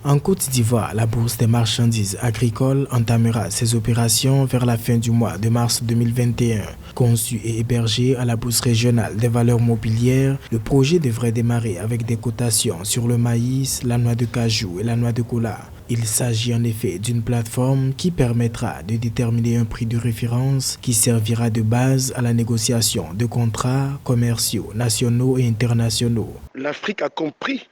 En Côte d'Ivoire, la bourse des marchandises agricoles entamera ses opérations vers la fin du mois de mars 2021. Conçu et hébergé à la bourse régionale des valeurs mobilières, le projet devrait démarrer avec des cotations sur le maïs, la noix de cajou et la noix de cola. Il s'agit en effet d'une plateforme qui permettra de déterminer un prix de référence qui servira de base à la négociation de contrats commerciaux nationaux et internationaux. L'Afrique a compris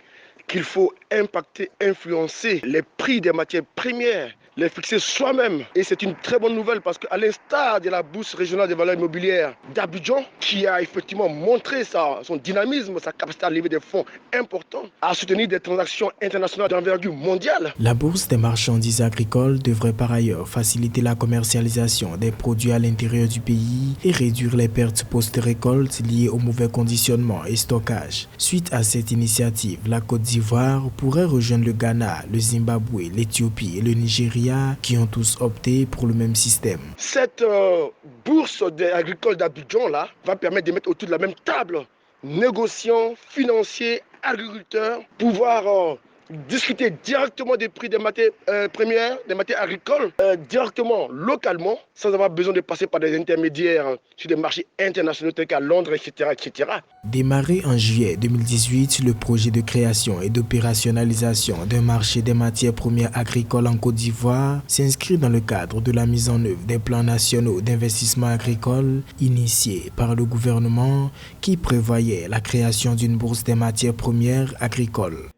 qu'il faut impacter, influencer les prix des matières premières, les fixer soi-même. Et c'est une très bonne nouvelle parce qu'à l'instar de la bourse régionale des valeurs immobilières d'Abidjan, qui a effectivement montré son dynamisme, sa capacité à lever des fonds importants, à soutenir des transactions internationales d'envergure mondiale. La bourse des marchandises agricoles devrait par ailleurs faciliter la commercialisation des produits à l'intérieur du pays et réduire les pertes post-récolte liées au mauvais conditionnement et stockage. Suite à cette initiative, la Côte d'Ivoire pourrait rejoindre le Ghana, le Zimbabwe, l'Éthiopie et le Nigeria qui ont tous opté pour le même système. Cette bourse agricole d'Abidjan là va permettre de mettre autour de la même table négociants, financiers, agriculteurs, pouvoir discuter directement des prix des matières premières, des matières agricoles, directement, localement, sans avoir besoin de passer par des intermédiaires sur des marchés internationaux tels qu'à Londres, etc., etc. Démarré en juillet 2018, le projet de création et d'opérationnalisation d'un marché des matières premières agricoles en Côte d'Ivoire s'inscrit dans le cadre de la mise en œuvre des plans nationaux d'investissement agricole initiés par le gouvernement qui prévoyait la création d'une bourse des matières premières agricoles.